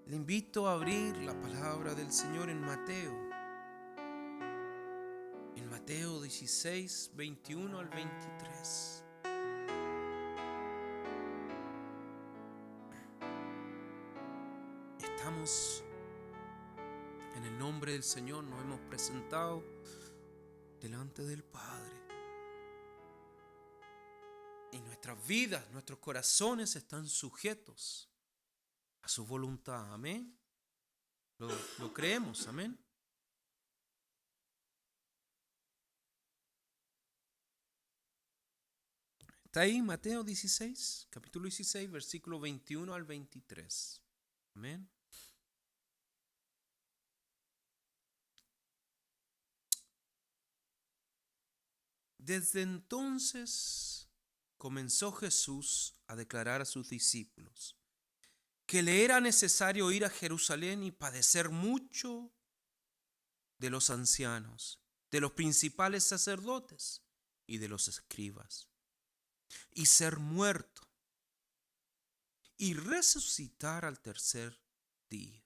Le invito a abrir la palabra del Señor en Mateo 16, 21 al 23. Estamos en el nombre del Señor, nos hemos presentado delante del Padre. Y nuestras vidas, nuestros corazones están sujetos a su voluntad. Amén. Lo creemos. Amén. Está ahí Mateo 16, capítulo 16, versículo 21 al 23. Amén. Desde entonces comenzó Jesús a declarar a sus discípulos que le era necesario ir a Jerusalén y padecer mucho de los ancianos, de los principales sacerdotes y de los escribas, y ser muerto y resucitar al tercer día.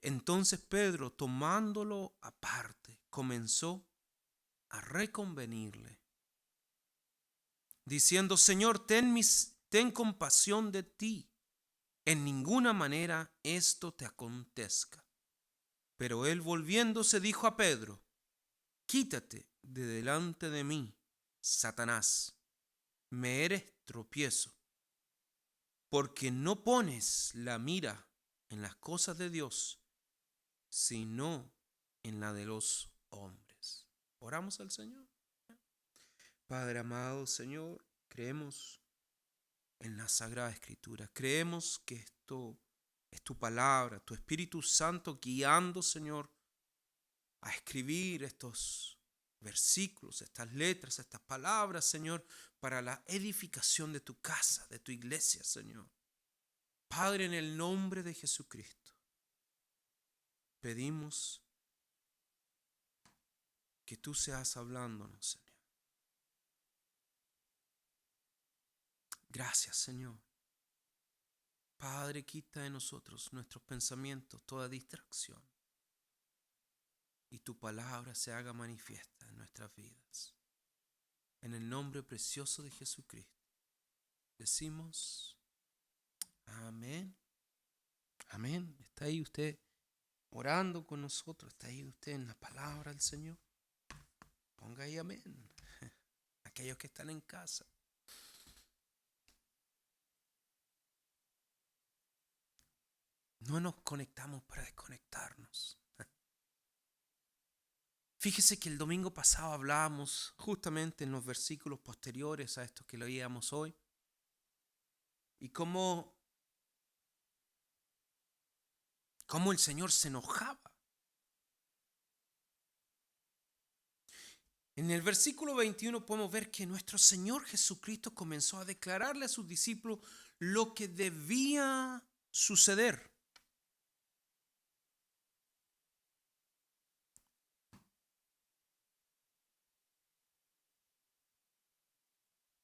Entonces Pedro, tomándolo aparte, comenzó a reconvenirle, diciendo: Señor, ten compasión de ti. En ninguna manera esto te acontezca. Pero él, volviéndose, dijo a Pedro: Quítate de delante de mí, Satanás, me eres tropiezo, porque no pones la mira en las cosas de Dios, sino en la de los hombres. Oramos al Señor. Padre amado, Señor, creemos en la Sagrada Escritura. Creemos que esto es tu palabra, tu Espíritu Santo guiando, Señor, a escribir estos versículos, estas letras, estas palabras, Señor, para la edificación de tu casa, de tu iglesia, Señor. Padre, en el nombre de Jesucristo, pedimos que tú seas hablándonos, Señor. Gracias, Señor. Padre, quita de nosotros nuestros pensamientos, toda distracción, y tu palabra se haga manifiesta en nuestras vidas. En el nombre precioso de Jesucristo, decimos amén. Amén. ¿Está ahí usted orando con nosotros? ¿Está ahí usted en la palabra del Señor? Ponga ahí amén. Aquellos que están en casa. No nos conectamos para desconectarnos. Fíjese que el domingo pasado hablábamos justamente en los versículos posteriores a estos que leíamos hoy, y cómo el Señor se enojaba. En el versículo 21 podemos ver que nuestro Señor Jesucristo comenzó a declararle a sus discípulos lo que debía suceder.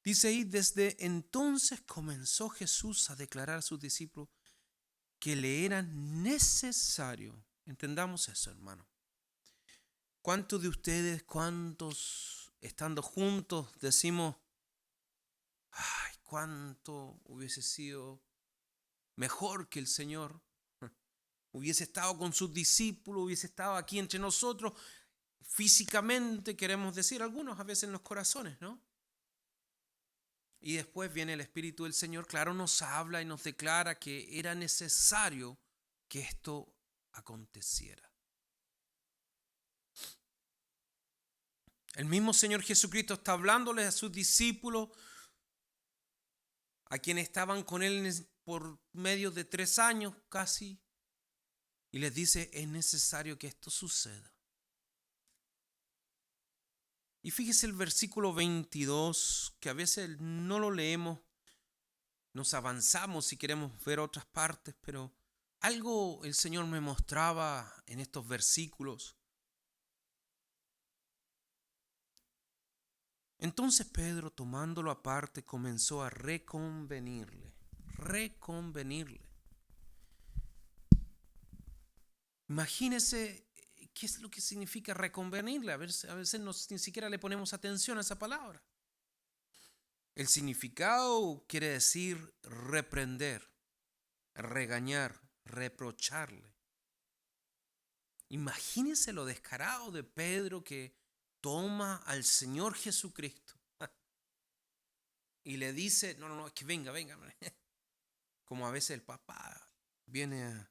Dice ahí: desde entonces comenzó Jesús a declarar a sus discípulos que le era necesario. Entendamos eso, hermano. ¿Cuántos de ustedes, cuántos estando juntos decimos: ay, cuánto hubiese sido mejor que el Señor hubiese estado con sus discípulos, hubiese estado aquí entre nosotros? Físicamente queremos decir, algunos a veces en los corazones, ¿no? Y después viene el Espíritu del Señor, claro, nos habla y nos declara que era necesario que esto aconteciera. El mismo Señor Jesucristo está hablándoles a sus discípulos, a quienes estaban con Él por medio de 3 años casi, y les dice: es necesario que esto suceda. Y fíjese el versículo 22, que a veces no lo leemos, nos avanzamos si queremos ver otras partes, pero algo el Señor me mostraba en estos versículos. Entonces Pedro, tomándolo aparte, comenzó a reconvenirle. Imagínese qué es lo que significa reconvenirle. A veces ni siquiera le ponemos atención a esa palabra. El significado quiere decir reprender, regañar, reprocharle. Imagínese lo descarado de Pedro que toma al Señor Jesucristo y le dice, no, es que venga. Como a veces el papá viene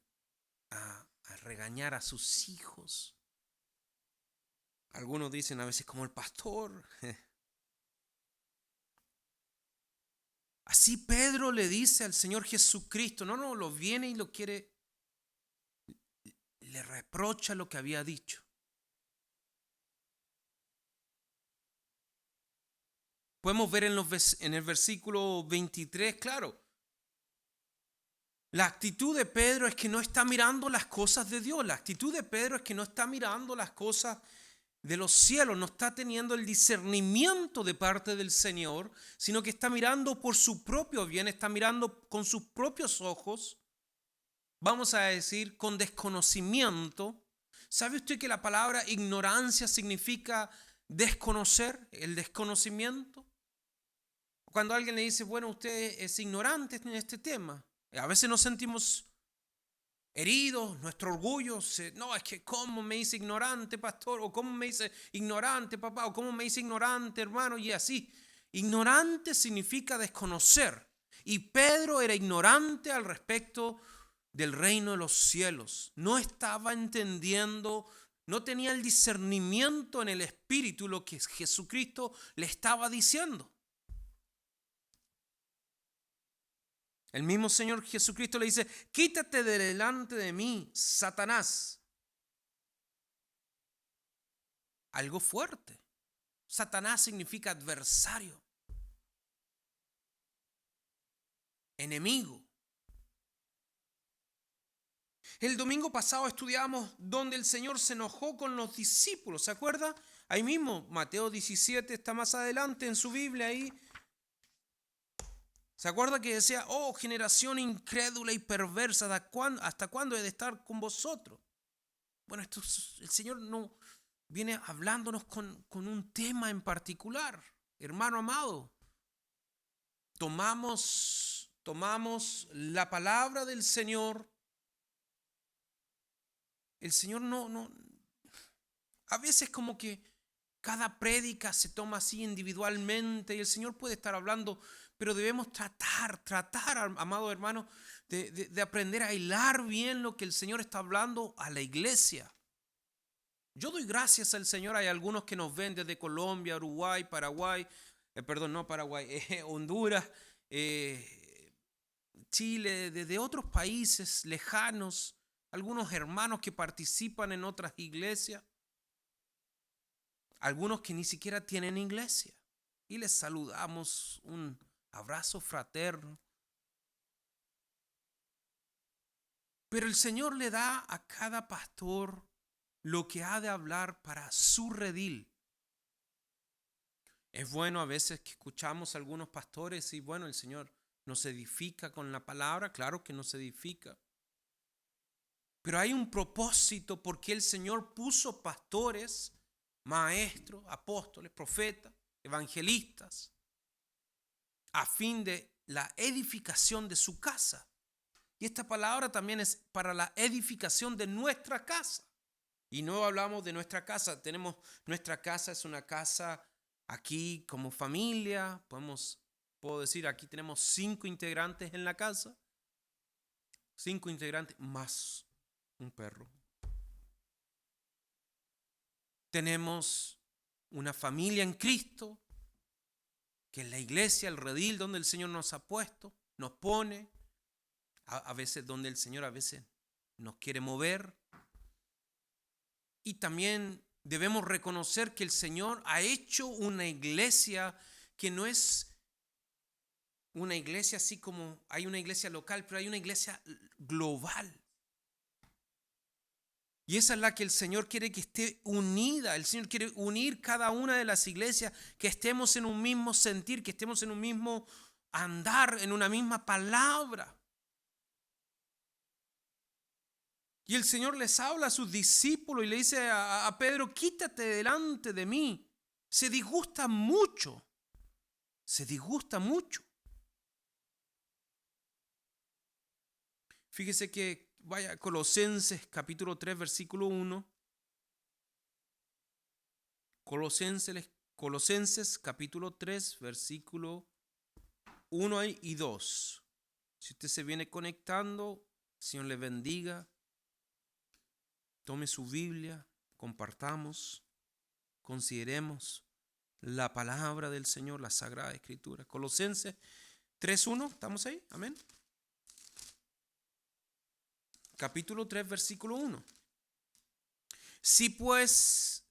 a regañar a sus hijos. Algunos dicen a veces como el pastor. Así Pedro le dice al Señor Jesucristo, lo viene y lo quiere, le reprocha lo que había dicho. Podemos ver en el versículo 23, claro. La actitud de Pedro es que no está mirando las cosas de Dios. La actitud de Pedro es que no está mirando las cosas de los cielos, no está teniendo el discernimiento de parte del Señor, sino que está mirando por su propio bien, está mirando con sus propios ojos, vamos a decir, con desconocimiento. ¿Sabe usted que la palabra ignorancia significa desconocer, el desconocimiento? Cuando alguien le dice, bueno, usted es ignorante en este tema, a veces nos sentimos heridos, nuestro orgullo, no, es que cómo me dice ignorante, pastor, o cómo me dice ignorante, papá, o cómo me dice ignorante, hermano, y así. Ignorante significa desconocer. Y Pedro era ignorante al respecto del reino de los cielos. No estaba entendiendo, no tenía el discernimiento en el espíritu lo que Jesucristo le estaba diciendo. El mismo Señor Jesucristo le dice, quítate de delante de mí, Satanás. Algo fuerte. Satanás significa adversario, enemigo. El domingo pasado estudiamos donde el Señor se enojó con los discípulos, ¿se acuerda? Ahí mismo, Mateo 17 está más adelante en su Biblia ahí. ¿Se acuerda que decía, oh generación incrédula y perversa, ¿hasta cuándo he de estar con vosotros? Bueno, el Señor no viene hablándonos con un tema en particular. Hermano amado, tomamos la palabra del Señor. El Señor a veces como que cada prédica se toma así individualmente y el Señor puede estar hablando, pero debemos tratar, amado hermano, de aprender a hilar bien lo que el Señor está hablando a la iglesia. Yo doy gracias al Señor. Hay algunos que nos ven desde Colombia, Uruguay, Paraguay, Honduras, Chile, desde otros países lejanos, algunos hermanos que participan en otras iglesias, algunos que ni siquiera tienen iglesia. Y les saludamos, un abrazo fraterno. Pero el Señor le da a cada pastor lo que ha de hablar para su redil. Es bueno a veces que escuchamos a algunos pastores y bueno, el Señor nos edifica con la palabra, claro que nos edifica. Pero hay un propósito porque el Señor puso pastores, maestros, apóstoles, profetas, evangelistas, a fin de la edificación de su casa. Y esta palabra también es para la edificación de nuestra casa. Y no hablamos de nuestra casa, nuestra casa es una casa aquí como familia, puedo decir, aquí tenemos 5 integrantes en la casa, 5 integrantes más un perro. Tenemos una familia en Cristo, que es la iglesia, el redil donde el Señor nos ha puesto, nos pone, a veces donde el Señor a veces nos quiere mover. Y también debemos reconocer que el Señor ha hecho una iglesia que no es una iglesia así como hay una iglesia local, pero hay una iglesia global. Y esa es la que el Señor quiere que esté unida. El Señor quiere unir cada una de las iglesias, que estemos en un mismo sentir, que estemos en un mismo andar, en una misma palabra. Y el Señor les habla a sus discípulos y le dice a Pedro, quítate delante de mí. Se disgusta mucho. Se disgusta mucho. Fíjese que vaya Colosenses capítulo 3 versículo 1. Colosenses capítulo 3 versículo 1 y 2. Si usted se viene conectando, el Señor le bendiga. Tome su Biblia, compartamos, consideremos la palabra del Señor, la Sagrada Escritura. Colosenses 3:1, ¿estamos ahí? Amén. Capítulo 3, versículo 1. Si pues,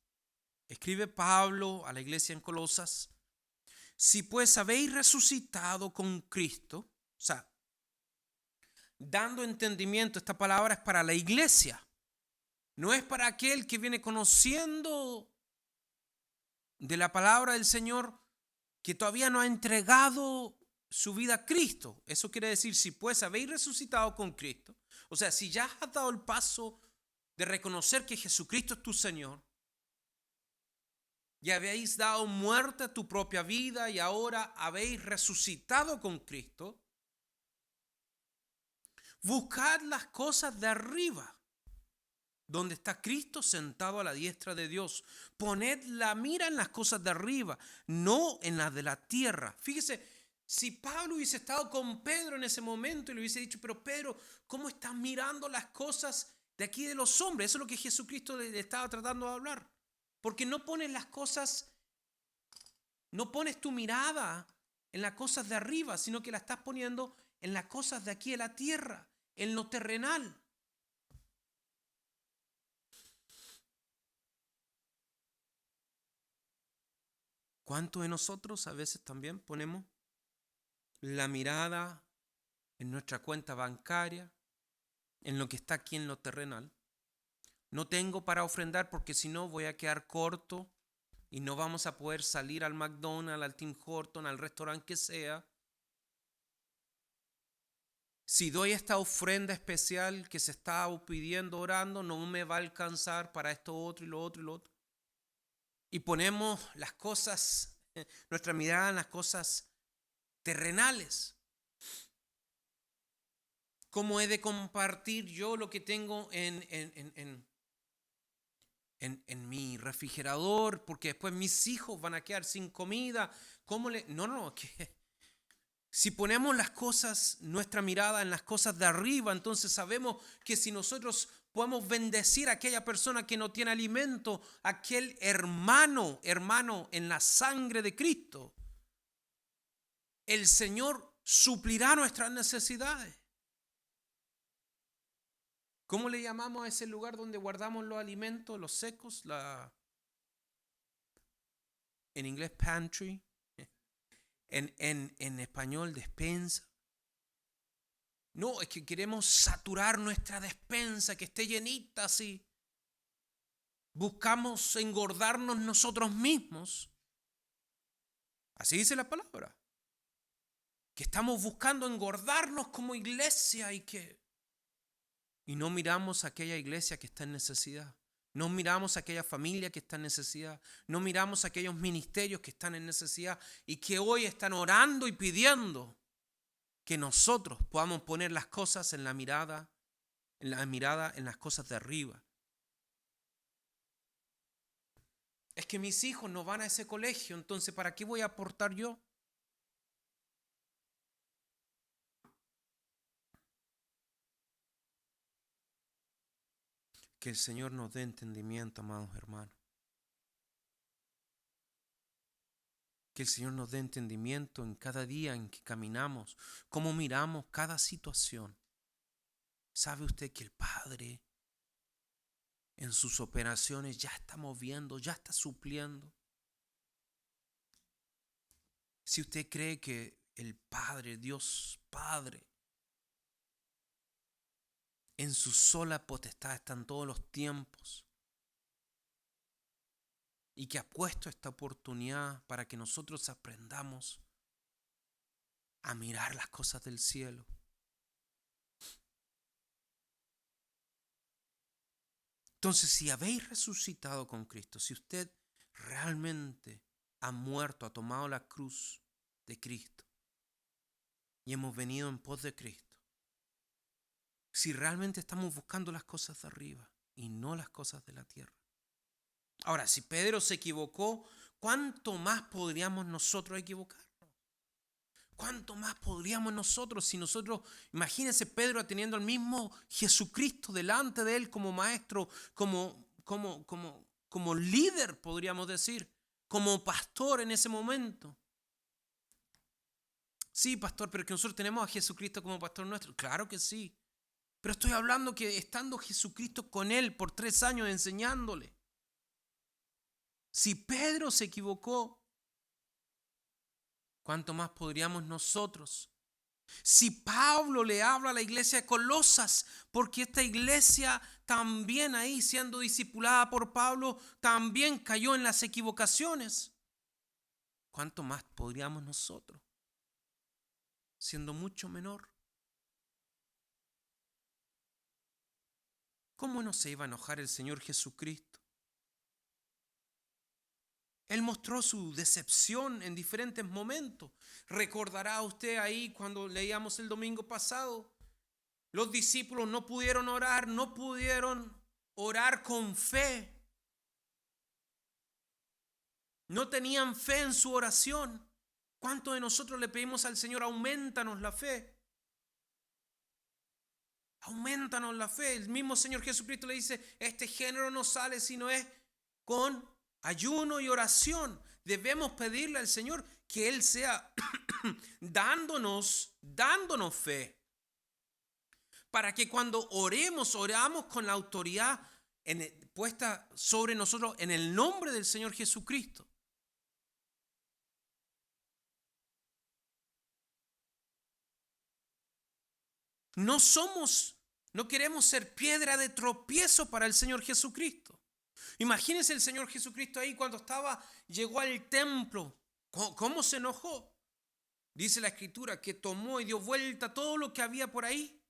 escribe Pablo a la iglesia en Colosas, si pues habéis resucitado con Cristo, o sea, dando entendimiento, esta palabra es para la iglesia, no es para aquel que viene conociendo de la palabra del Señor, que todavía no ha entregado su vida a Cristo. Eso quiere decir, si pues habéis resucitado con Cristo, o sea, si ya has dado el paso de reconocer que Jesucristo es tu Señor, y habéis dado muerte a tu propia vida y ahora habéis resucitado con Cristo, buscad las cosas de arriba, donde está Cristo sentado a la diestra de Dios. Poned la mira en las cosas de arriba, no en las de la tierra. Fíjese, si Pablo hubiese estado con Pedro en ese momento y le hubiese dicho, pero Pedro, ¿cómo estás mirando las cosas de aquí de los hombres? Eso es lo que Jesucristo le estaba tratando de hablar. Porque no pones las cosas, no pones tu mirada en las cosas de arriba, sino que la estás poniendo en las cosas de aquí de la tierra, en lo terrenal. ¿Cuántos de nosotros a veces también ponemos la mirada en nuestra cuenta bancaria, en lo que está aquí en lo terrenal? No tengo para ofrendar porque si no voy a quedar corto y no vamos a poder salir al McDonald's, al Tim Horton, al restaurante que sea. Si doy esta ofrenda especial que se está pidiendo, orando, no me va a alcanzar para esto otro y lo otro y lo otro. Y ponemos las cosas, nuestra mirada en las cosas terrenales. ¿Cómo he de compartir yo lo que tengo en mi refrigerador? Porque después mis hijos van a quedar sin comida. ¿Cómo le...? No, que si ponemos las cosas, nuestra mirada en las cosas de arriba, entonces sabemos que si nosotros podemos bendecir a aquella persona que no tiene alimento, aquel hermano en la sangre de Cristo, el Señor suplirá nuestras necesidades. ¿Cómo le llamamos a ese lugar donde guardamos los alimentos, los secos? En inglés, pantry. En español, despensa. No, es que queremos saturar nuestra despensa, que esté llenita así. Buscamos engordarnos nosotros mismos. Así dice la palabra. Que estamos buscando engordarnos como iglesia y no miramos a aquella iglesia que está en necesidad. No miramos a aquella familia que está en necesidad. No miramos a aquellos ministerios que están en necesidad y que hoy están orando y pidiendo que nosotros podamos poner las cosas en la mirada en las cosas de arriba. Es que mis hijos no van a ese colegio, entonces ¿para qué voy a aportar yo? Que el Señor nos dé entendimiento, amados hermanos. Que el Señor nos dé entendimiento en cada día en que caminamos, cómo miramos cada situación. ¿Sabe usted que el Padre en sus operaciones ya está moviendo, ya está supliendo? Si usted cree que el Padre, Dios Padre, en su sola potestad están todos los tiempos y que ha puesto esta oportunidad para que nosotros aprendamos a mirar las cosas del cielo. Entonces, si habéis resucitado con Cristo, si usted realmente ha muerto, ha tomado la cruz de Cristo y hemos venido en pos de Cristo, si realmente estamos buscando las cosas de arriba y no las cosas de la tierra. Ahora, si Pedro se equivocó, ¿cuánto más podríamos nosotros equivocarnos? ¿Cuánto más podríamos nosotros si nosotros, imagínense Pedro teniendo al mismo Jesucristo delante de él como maestro, como líder, podríamos decir, como pastor en ese momento? Sí, pastor, pero que nosotros tenemos a Jesucristo como pastor nuestro. Claro que sí. Pero estoy hablando que estando Jesucristo con él por 3 años enseñándole. Si Pedro se equivocó, ¿cuánto más podríamos nosotros? Si Pablo le habla a la iglesia de Colosas, porque esta iglesia también ahí siendo discipulada por Pablo, también cayó en las equivocaciones. ¿Cuánto más podríamos nosotros, siendo mucho menor? ¿Cómo no se iba a enojar el Señor Jesucristo? Él mostró su decepción en diferentes momentos. Recordará usted ahí cuando leíamos el domingo pasado, los discípulos no pudieron orar con fe. No tenían fe en su oración. ¿Cuántos de nosotros le pedimos al Señor, aumentanos la fe? Aumentanos la fe. El mismo Señor Jesucristo le dice, este género no sale si no es con ayuno y oración. Debemos pedirle al Señor que Él sea dándonos fe. Para que cuando oramos con la autoridad puesta sobre nosotros en el nombre del Señor Jesucristo. No queremos ser piedra de tropiezo para el Señor Jesucristo. Imagínense el Señor Jesucristo ahí cuando llegó al templo. ¿Cómo se enojó? Dice la Escritura que tomó y dio vuelta todo lo que había por ahí.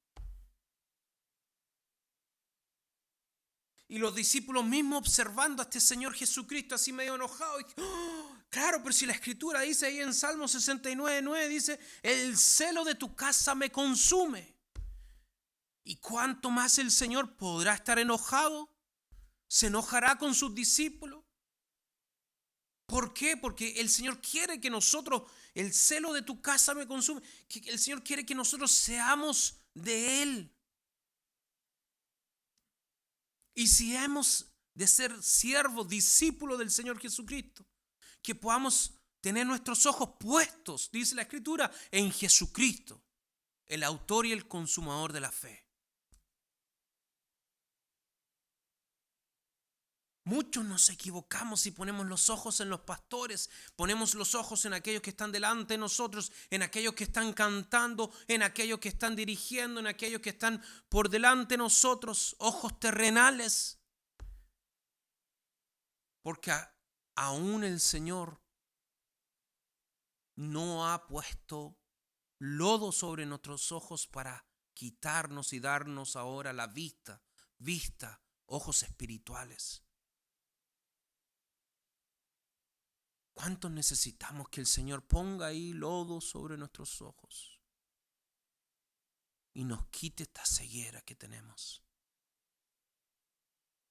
Y los discípulos mismos observando a este Señor Jesucristo así medio enojado. Claro, pero si la Escritura dice ahí en Salmo 69:9, dice, el celo de tu casa me consume. ¿Y cuánto más el Señor podrá estar enojado? ¿Se enojará con sus discípulos? ¿Por qué? Porque el Señor quiere que nosotros, el celo de tu casa me consume, que el Señor quiere que nosotros seamos de Él. Y si hemos de ser siervos, discípulos del Señor Jesucristo, que podamos tener nuestros ojos puestos, dice la Escritura, en Jesucristo, el autor y el consumador de la fe. Muchos nos equivocamos y ponemos los ojos en los pastores, ponemos los ojos en aquellos que están delante de nosotros, en aquellos que están cantando, en aquellos que están dirigiendo, en aquellos que están por delante de nosotros, ojos terrenales. Porque aún el Señor no ha puesto lodo sobre nuestros ojos para quitarnos y darnos ahora la vista, ojos espirituales. ¿Cuánto necesitamos que el Señor ponga ahí lodo sobre nuestros ojos y nos quite esta ceguera que tenemos?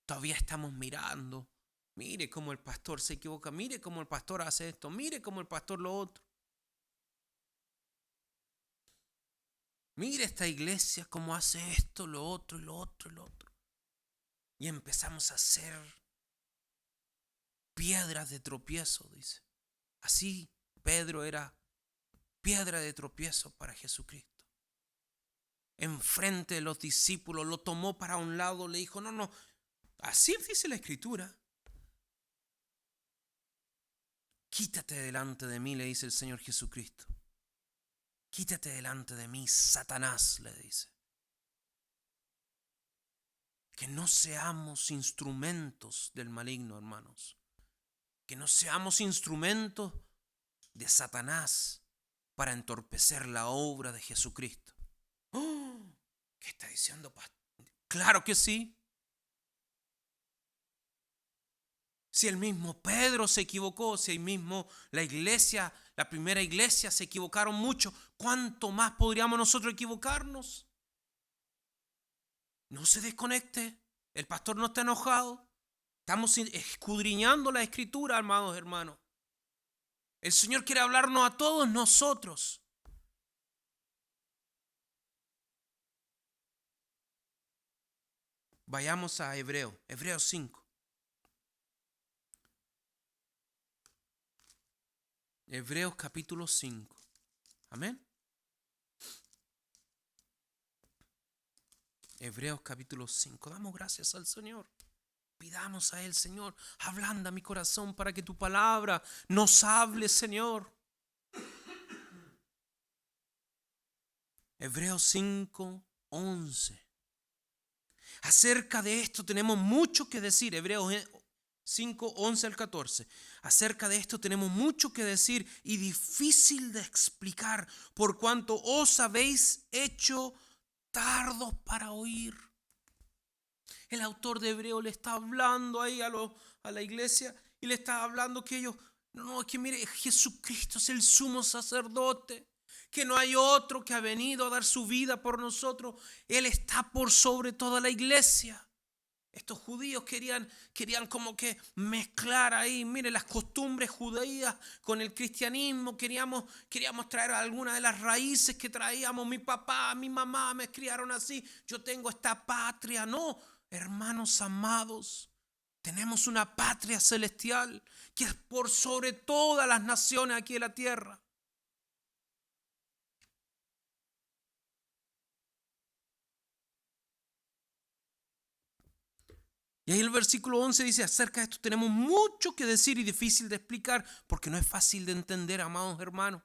Todavía estamos mirando. Mire cómo el pastor se equivoca, mire cómo el pastor hace esto, mire cómo el pastor lo otro. Mire esta iglesia cómo hace esto, lo otro, y lo otro, y lo otro. Y empezamos a hacer piedras de tropiezo, dice. Así Pedro era piedra de tropiezo para Jesucristo. Enfrente de los discípulos lo tomó para un lado, le dijo, no, así dice la Escritura. Quítate delante de mí, le dice el Señor Jesucristo. Quítate delante de mí, Satanás, le dice. Que no seamos instrumentos del maligno, hermanos. Que no seamos instrumentos de Satanás para entorpecer la obra de Jesucristo. ¿Qué está diciendo, pastor? Claro que sí. Si el mismo Pedro se equivocó, si el mismo la iglesia, la primera iglesia se equivocaron mucho, ¿cuánto más podríamos nosotros equivocarnos? No se desconecte. El pastor no está enojado. Estamos escudriñando la escritura, amados hermanos. El Señor quiere hablarnos a todos nosotros. Vayamos a Hebreos 5. Hebreos capítulo 5. Amén. Hebreos capítulo 5. Damos gracias al Señor. Pidamos a Él, Señor, ablanda mi corazón para que tu palabra nos hable, Señor. Hebreos 5, 11. Acerca de esto tenemos mucho que decir. Hebreos 5, 11 al 14. Acerca de esto tenemos mucho que decir y difícil de explicar, por cuanto os habéis hecho tardos para oír. El autor de Hebreo le está hablando ahí a la iglesia y le está hablando que ellos, no, que mire, Jesucristo es el sumo sacerdote, que no hay otro que ha venido a dar su vida por nosotros. Él está por sobre toda la iglesia. Estos judíos querían como que mezclar ahí, mire, las costumbres judías con el cristianismo. Queríamos traer algunas de las raíces que traíamos. Mi papá, mi mamá me criaron así. Yo tengo esta patria. No, hermanos amados, tenemos una patria celestial que es por sobre todas las naciones aquí en la tierra. Y ahí el versículo 11 dice, acerca de esto tenemos mucho que decir y difícil de explicar, porque no es fácil de entender, amados hermanos.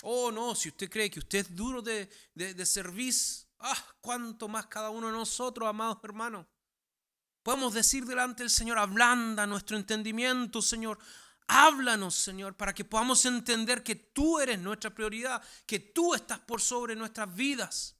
Oh, no, si usted cree que usted es duro de servicio, cuánto más cada uno de nosotros, amados hermanos. Podemos decir delante del Señor, ablanda nuestro entendimiento, Señor. Háblanos, Señor, para que podamos entender que tú eres nuestra prioridad, que tú estás por sobre nuestras vidas.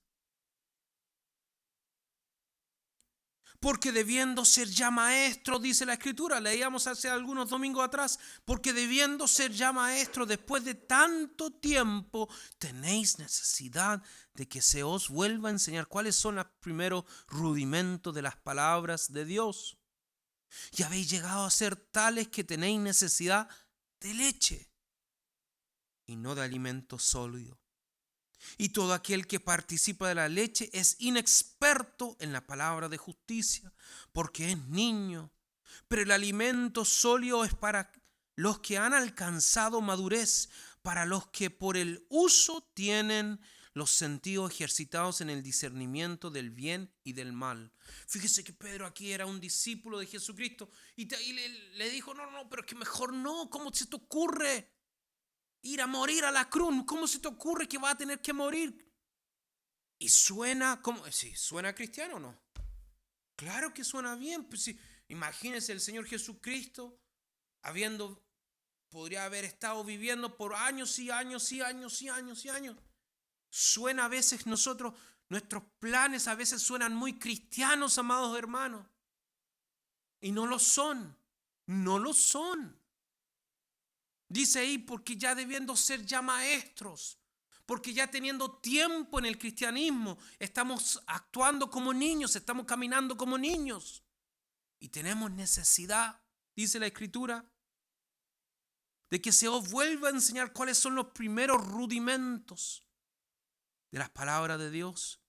Porque debiendo ser ya maestro, dice la Escritura, leíamos hace algunos domingos atrás, porque debiendo ser ya maestro después de tanto tiempo, tenéis necesidad de que se os vuelva a enseñar cuáles son los primeros rudimentos de las palabras de Dios. Y habéis llegado a ser tales que tenéis necesidad de leche y no de alimento sólido. Y todo aquel que participa de la leche es inexperto en la palabra de justicia, porque es niño. Pero el alimento sólido es para los que han alcanzado madurez, para los que por el uso tienen los sentidos ejercitados en el discernimiento del bien y del mal. Fíjese que Pedro aquí era un discípulo de Jesucristo y le dijo, no, pero es que mejor no, ¿cómo se te ocurre ir a morir a la cruz? ¿Cómo se te ocurre que va a tener que morir? Y suena como, ¿sí, suena cristiano o no? Claro que suena bien. Pues sí, imagínense el Señor Jesucristo podría haber estado viviendo por años y años y años y años y años. Suena a veces nuestros planes a veces suenan muy cristianos, amados hermanos. Y no lo son, no lo son. Dice ahí, porque ya debiendo ser ya maestros, porque ya teniendo tiempo en el cristianismo, estamos actuando como niños, estamos caminando como niños. Y tenemos necesidad, dice la Escritura, de que se os vuelva a enseñar cuáles son los primeros rudimentos de las palabras de Dios.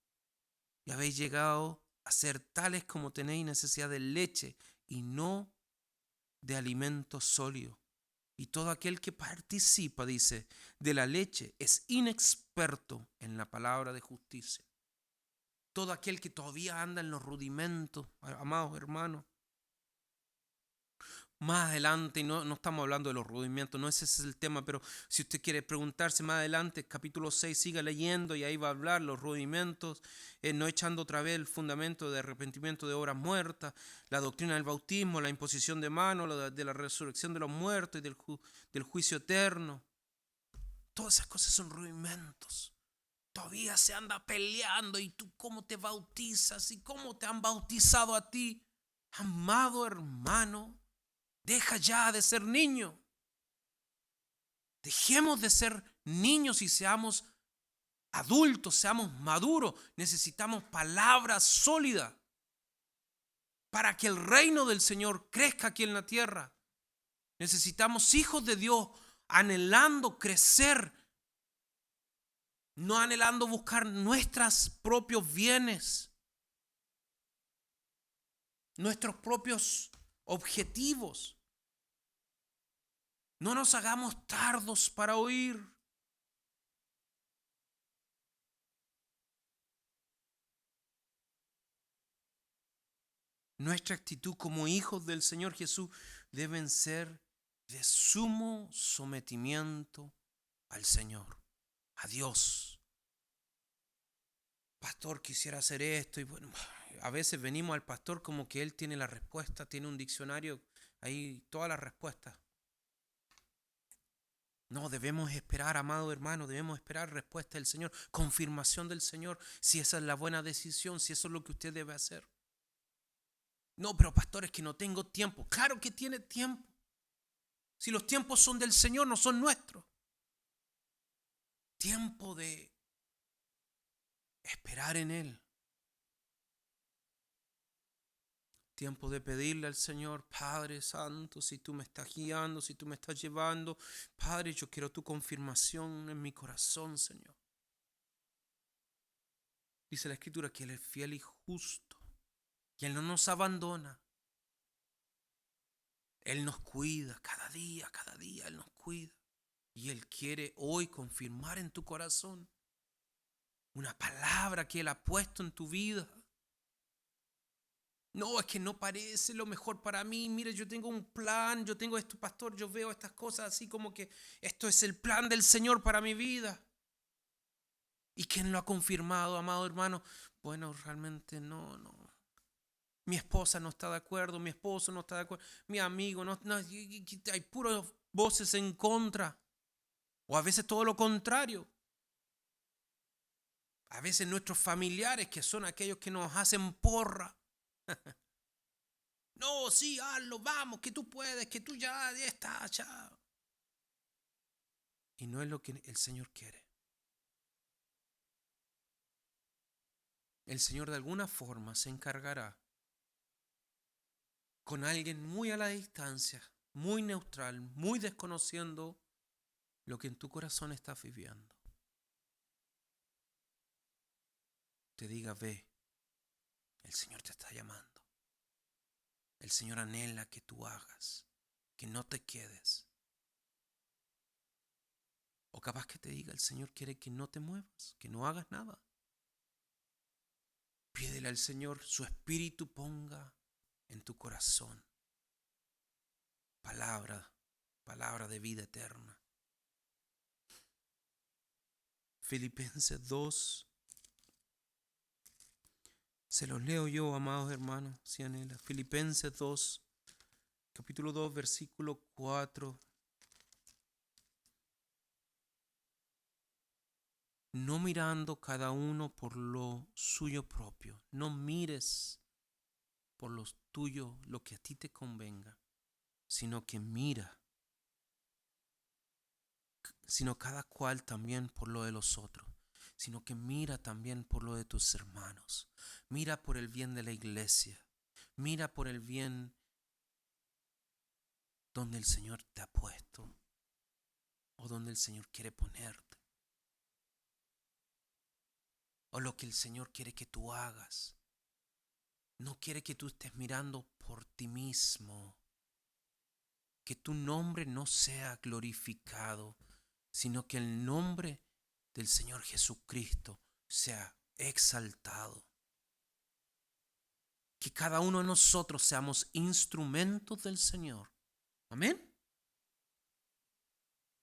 Y habéis llegado a ser tales como tenéis necesidad de leche y no de alimento sólido. Y todo aquel que participa, dice, de la leche es inexperto en la palabra de justicia. Todo aquel que todavía anda en los rudimentos, amados hermanos. Más adelante, y no estamos hablando de los rudimentos, no ese es el tema, pero si usted quiere preguntarse más adelante, capítulo 6, siga leyendo y ahí va a hablar los rudimentos, no echando otra vez el fundamento de arrepentimiento de obras muertas, la doctrina del bautismo, la imposición de manos, de la resurrección de los muertos y del juicio eterno. Todas esas cosas son rudimentos. Todavía se anda peleando y tú cómo te bautizas y cómo te han bautizado a ti. Amado hermano, Deja ya de ser niño. Dejemos de ser niños y seamos adultos, seamos maduros. Necesitamos palabras sólidas para que el reino del Señor crezca aquí en la tierra. Necesitamos hijos de Dios anhelando crecer, no anhelando buscar nuestros propios bienes, nuestros propios objetivos. No nos hagamos tardos para oír. Nuestra actitud como hijos del Señor Jesús deben ser de sumo sometimiento al Señor, a Dios. Pastor, quisiera hacer esto. Y bueno, a veces venimos al pastor como que él tiene la respuesta, tiene un diccionario ahí, todas las respuestas. No, debemos esperar, amado hermano, debemos esperar respuesta del Señor, confirmación del Señor, si esa es la buena decisión, si eso es lo que usted debe hacer. No, pero pastor, es que no tengo tiempo. Claro que tiene tiempo. Si los tiempos son del Señor, no son nuestros. Tiempo de esperar en Él. Tiempo de pedirle al Señor, Padre Santo, si tú me estás guiando, si tú me estás llevando, Padre, yo quiero tu confirmación en mi corazón, Señor. Dice la Escritura que Él es fiel y justo, y Él no nos abandona. Él nos cuida cada día, Él nos cuida. Y Él quiere hoy confirmar en tu corazón una palabra que Él ha puesto en tu vida. No, es que no parece lo mejor para mí. Mire, yo tengo un plan, yo tengo esto, pastor, yo veo estas cosas así como que esto es el plan del Señor para mi vida. ¿Y quién lo ha confirmado, amado hermano? Bueno, realmente no. Mi esposa no está de acuerdo, mi esposo no está de acuerdo, mi amigo no, hay puras voces en contra. O a veces todo lo contrario. A veces nuestros familiares, que son aquellos que nos hacen porra. No, sí, hazlo, vamos, que tú puedes, que tú ya estás, ya. Y no es lo que el Señor quiere. El Señor de alguna forma se encargará con alguien muy a la distancia, muy neutral, muy desconociendo lo que en tu corazón estás viviendo. Te diga, ve, el Señor te está llamando. El Señor anhela que tú hagas, que no te quedes. O capaz que te diga, el Señor quiere que no te muevas, que no hagas nada. Pídele al Señor, su espíritu ponga en tu corazón palabra de vida eterna. Filipenses 2. Se los leo yo, amados hermanos, si anhela. Filipenses 2, capítulo 2, versículo 4. No mirando cada uno por lo suyo propio. No mires por lo tuyo, lo que a ti te convenga, sino que mira, sino cada cual también por lo de los otros, sino que mira también por lo de tus hermanos. Mira por el bien de la iglesia. Mira por el bien donde el Señor te ha puesto o donde el Señor quiere ponerte. O lo que el Señor quiere que tú hagas. No quiere que tú estés mirando por ti mismo. Que tu nombre no sea glorificado, sino que el nombre del Señor Jesucristo sea exaltado. Que cada uno de nosotros seamos instrumentos del Señor. Amén.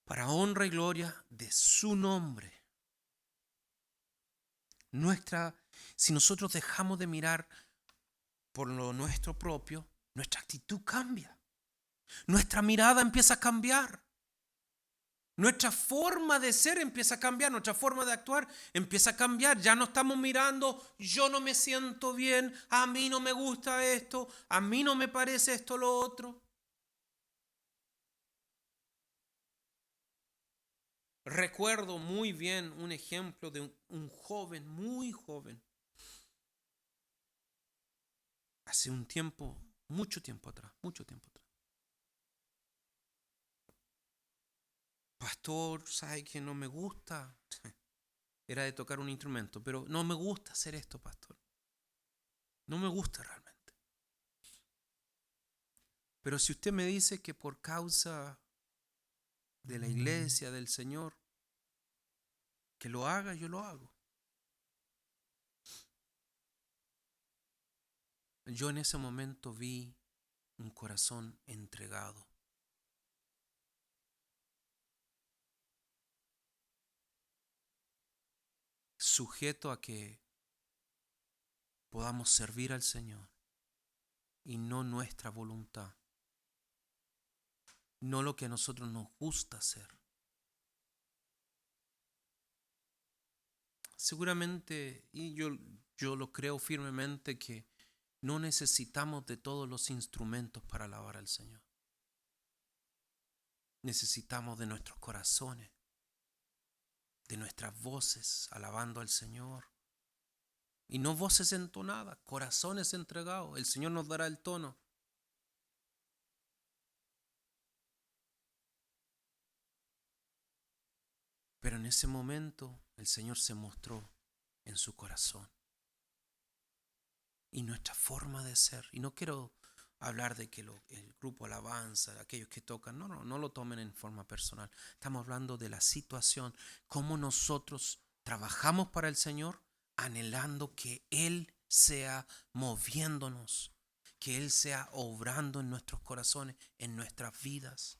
Para honra y gloria de su nombre. Si nosotros dejamos de mirar por lo nuestro propio, nuestra actitud cambia. Nuestra mirada empieza a cambiar. Nuestra forma de ser empieza a cambiar, nuestra forma de actuar empieza a cambiar. Ya no estamos mirando, yo no me siento bien, a mí no me gusta esto, a mí no me parece esto lo otro. Recuerdo muy bien un ejemplo de un joven, muy joven, hace un tiempo, mucho tiempo atrás. Pastor, ¿sabe que no me gusta? Era de tocar un instrumento, pero no me gusta hacer esto, pastor. No me gusta realmente. Pero si usted me dice que por causa de la iglesia, del Señor, que lo haga, yo lo hago. Yo en ese momento vi un corazón entregado, sujeto a que podamos servir al Señor y no nuestra voluntad, no lo que a nosotros nos gusta hacer. Seguramente, y yo lo creo firmemente, que no necesitamos de todos los instrumentos para alabar al Señor. Necesitamos de nuestros corazones, de nuestras voces alabando al Señor. Y no voces entonadas, corazones entregados. El Señor nos dará el tono. Pero en ese momento el Señor se mostró en su corazón. Y nuestra forma de ser. Y no quiero hablar de que el grupo alabanza, aquellos que tocan, no lo tomen en forma personal. Estamos hablando de la situación, cómo nosotros trabajamos para el Señor, anhelando que Él sea moviéndonos, que Él sea obrando en nuestros corazones, en nuestras vidas.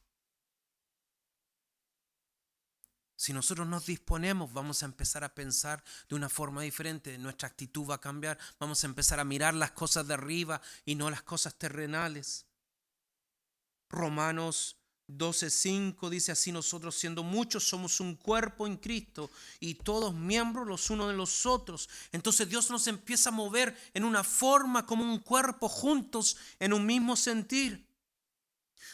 Si nosotros nos disponemos, vamos a empezar a pensar de una forma diferente, nuestra actitud va a cambiar, vamos a empezar a mirar las cosas de arriba y no las cosas terrenales. Romanos 12:5 dice así: nosotros siendo muchos somos un cuerpo en Cristo y todos miembros los unos de los otros. Entonces Dios nos empieza a mover en una forma como un cuerpo juntos en un mismo sentir.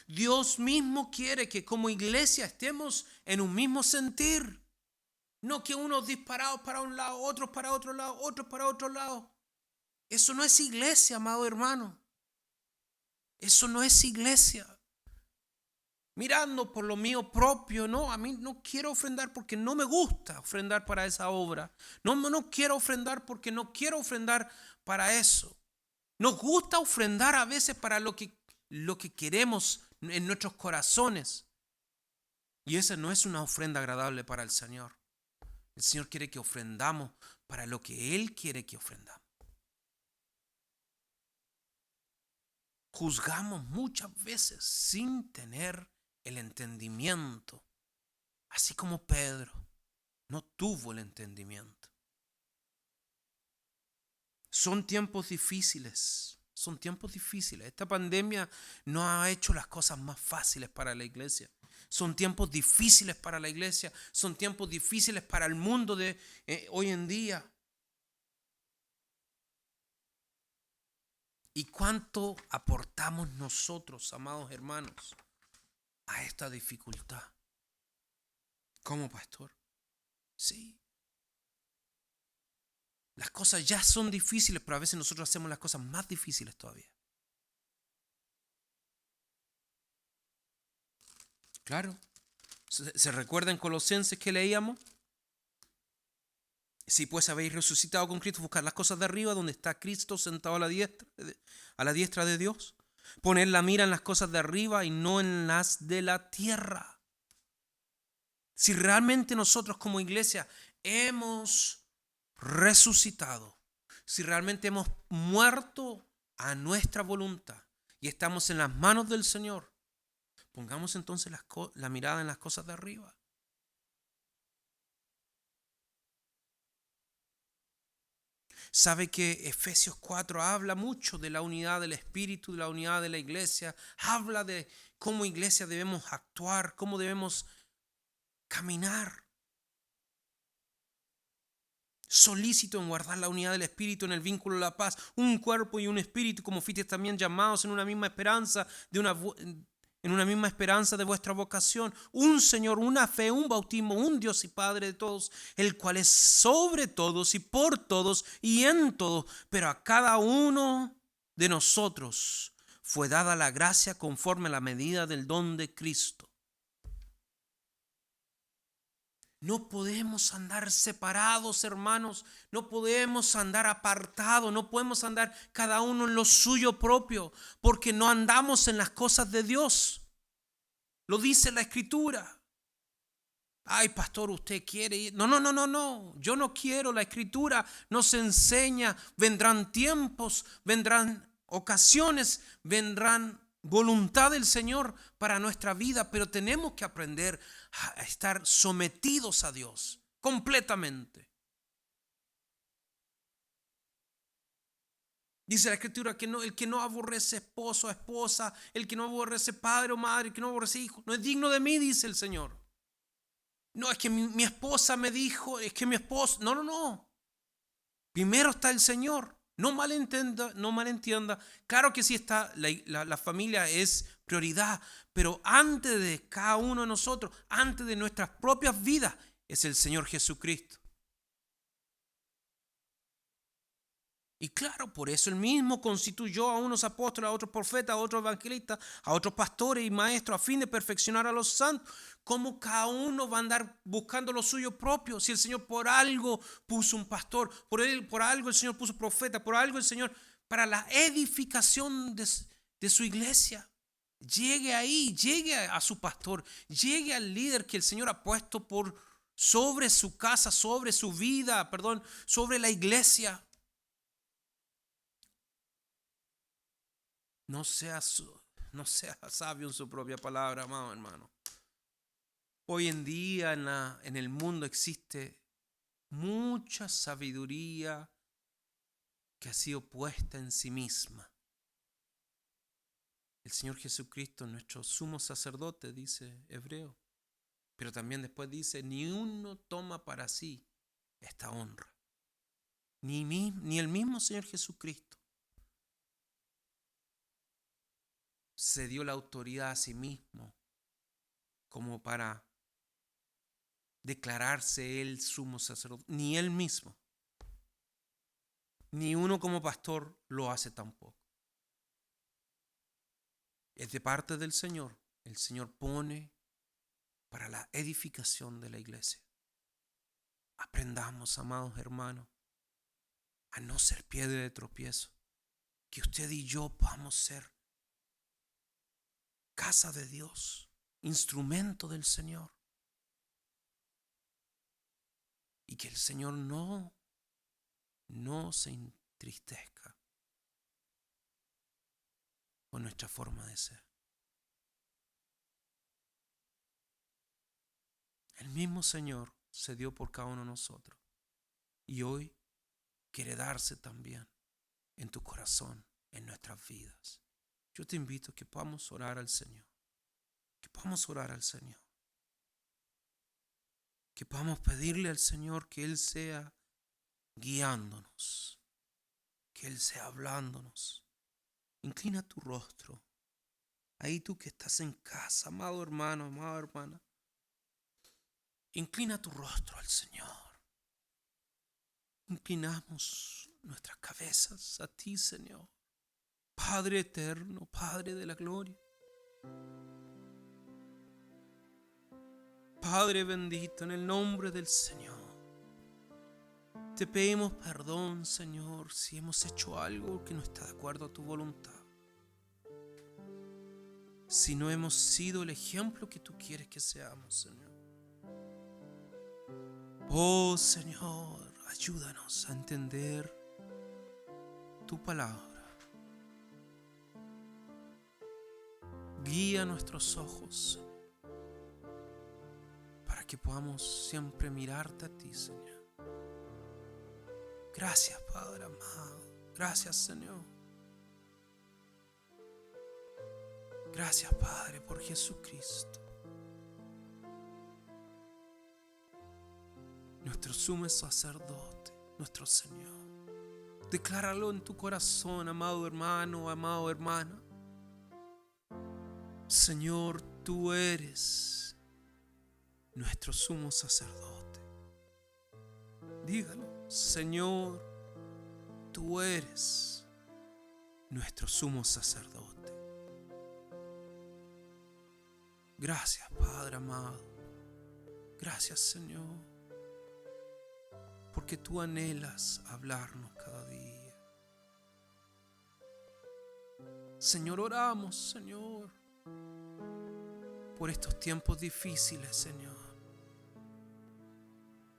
Dios mismo quiere que como iglesia estemos en un mismo sentir. No que unos disparados para un lado, otros para otro lado, otros para otro lado. Eso no es iglesia, amado hermano. Eso no es iglesia. Mirando por lo mío propio, no, a mí no quiero ofrendar porque no me gusta ofrendar para esa obra. No quiero ofrendar porque no quiero ofrendar para eso. Nos gusta ofrendar a veces para lo que queremos en nuestros corazones. Y esa no es una ofrenda agradable para el Señor. El Señor quiere que ofrendamos para lo que Él quiere que ofrendamos. Juzgamos muchas veces sin tener el entendimiento, así como Pedro no tuvo el entendimiento. Son tiempos difíciles. Son tiempos difíciles. Esta pandemia no ha hecho las cosas más fáciles para la iglesia. Son tiempos difíciles para la iglesia. Son tiempos difíciles para el mundo de hoy en día. ¿Y cuánto aportamos nosotros, amados hermanos, a esta dificultad? ¿Cómo, pastor? Sí. Las cosas ya son difíciles, pero a veces nosotros hacemos las cosas más difíciles todavía. Claro. ¿Se recuerdan Colosenses que leíamos? Si pues habéis resucitado con Cristo, buscar las cosas de arriba, donde está Cristo sentado a la diestra de Dios. Poner la mira en las cosas de arriba y no en las de la tierra. Si realmente nosotros como iglesia hemos resucitado, si realmente hemos muerto a nuestra voluntad y estamos en las manos del Señor, pongamos entonces la mirada en las cosas de arriba. Sabe que Efesios 4 habla mucho de la unidad del Espíritu, de la unidad de la iglesia. Habla de cómo iglesia debemos actuar, cómo debemos caminar. Solícito en guardar la unidad del Espíritu en el vínculo de la paz. Un cuerpo y un espíritu, como fuisteis también llamados en una misma esperanza en una misma esperanza de vuestra vocación, un Señor, una fe, un bautismo, un Dios y Padre de todos, el cual es sobre todos y por todos y en todos, pero a cada uno de nosotros fue dada la gracia conforme a la medida del don de Cristo. No podemos andar separados, hermanos. No podemos andar apartados. No podemos andar cada uno en lo suyo propio, porque no andamos en las cosas de Dios. Lo dice la Escritura. Ay, pastor, usted quiere ir. No, no, no, no, no. Yo no quiero. La Escritura nos enseña. Vendrán tiempos, vendrán ocasiones, vendrán voluntad del Señor para nuestra vida, pero tenemos que aprender a estar sometidos a Dios completamente. Dice la Escritura que no, el que no aborrece esposo o esposa, el que no aborrece padre o madre, el que no aborrece hijo, no es digno de mí, dice el Señor. No, es que mi esposa me dijo, es que mi esposo. No, no, no. Primero está el Señor. No malentienda, no malentienda. Claro que sí está, la familia es prioridad, pero antes de cada uno de nosotros, antes de nuestras propias vidas, es el Señor Jesucristo. Y claro, por eso Él mismo constituyó a unos apóstoles, a otros profetas, a otros evangelistas, a otros pastores y maestros a fin de perfeccionar a los santos. ¿Cómo cada uno va a andar buscando lo suyo propio? Si el Señor por algo puso un pastor, por algo el Señor puso profeta, por algo el Señor para la edificación de su iglesia. Llegue ahí, llegue a su pastor, llegue al líder que el Señor ha puesto por sobre su casa, sobre su vida, perdón, sobre la iglesia. No sea sabio en su propia palabra, amado hermano. Hoy en día en el mundo existe mucha sabiduría que ha sido puesta en sí misma. El Señor Jesucristo, nuestro sumo sacerdote, dice Hebreo, pero también después dice, ni uno toma para sí esta honra, ni el mismo Señor Jesucristo se dio la autoridad a sí mismo como para declararse él sumo sacerdote, ni él mismo, ni uno como pastor lo hace tampoco. Es de parte del Señor. El Señor pone para la edificación de la iglesia. Aprendamos, amados hermanos, a no ser piedra de tropiezo, que usted y yo podamos ser casa de Dios, instrumento del Señor, y que el Señor no se entristezca con nuestra forma de ser. El mismo Señor se dio por cada uno de nosotros y hoy quiere darse también en tu corazón, en nuestras vidas. Yo te invito a que podamos orar al Señor, que podamos orar al Señor, que podamos pedirle al Señor que Él sea guiándonos, que Él sea hablándonos. Inclina tu rostro. Ahí tú que estás en casa, amado hermano, amada hermana. Inclina tu rostro al Señor. Inclinamos nuestras cabezas a ti, Señor. Padre eterno, Padre de la gloria. Padre bendito, en el nombre del Señor. Te pedimos perdón, Señor, si hemos hecho algo que no está de acuerdo a tu voluntad. Si no hemos sido el ejemplo que tú quieres que seamos, Señor. Oh, Señor, ayúdanos a entender tu palabra. Guía nuestros ojos para que podamos siempre mirarte a ti, Señor. Gracias, Padre amado. Gracias, Señor. Gracias, Padre, por Jesucristo, nuestro sumo sacerdote, nuestro Señor. Decláralo en tu corazón, amado hermano, amado hermana. Señor, tú eres nuestro sumo sacerdote. Dígalo, Señor, tú eres nuestro sumo sacerdote. Gracias, Padre amado. Gracias, Señor, porque tú anhelas hablarnos cada día. Señor, oramos, Señor, por estos tiempos difíciles, Señor.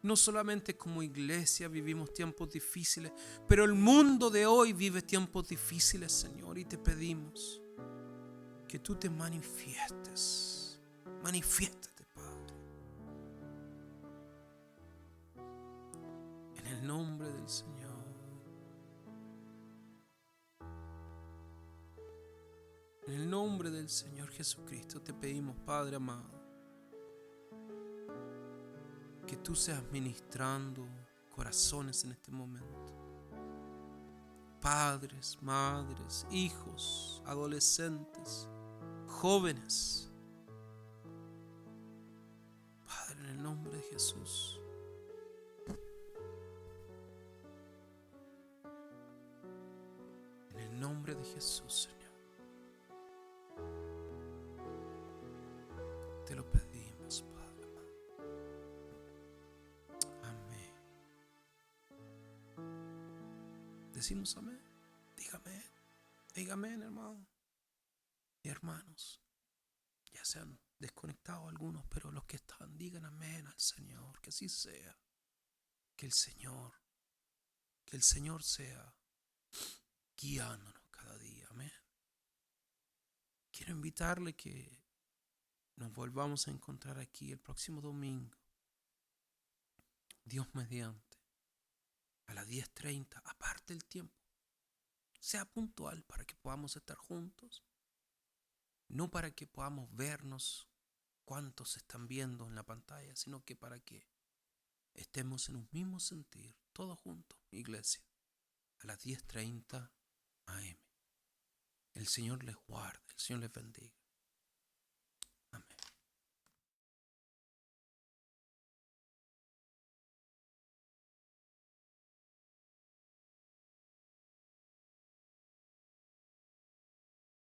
No solamente como iglesia vivimos tiempos difíciles, pero el mundo de hoy vive tiempos difíciles, Señor, y te pedimos que tú te manifiestes. Manifiéstate, Padre. En el nombre del Señor. En el nombre del Señor Jesucristo te pedimos, Padre amado, que tú seas ministrando corazones en este momento. Padres, madres, hijos, adolescentes, jóvenes. Padre, en el nombre de Jesús. En el nombre de Jesús, Señor. Te lo pedimos, Padre amado. Amén. Decimos amén. Dígame. Dígame, hermano. Y hermanos, ya se han desconectado algunos, pero los que están, digan amén al Señor. Que así sea. Que el Señor sea guiándonos cada día. Amén. Quiero invitarle que nos volvamos a encontrar aquí el próximo domingo, Dios mediante, a las 10:30. Aparte el tiempo, sea puntual para que podamos estar juntos, no para que podamos vernos cuántos están viendo en la pantalla, sino que para que estemos en un mismo sentir, todos juntos, iglesia, a las 10:30 AM. El Señor les guarde, el Señor les bendiga.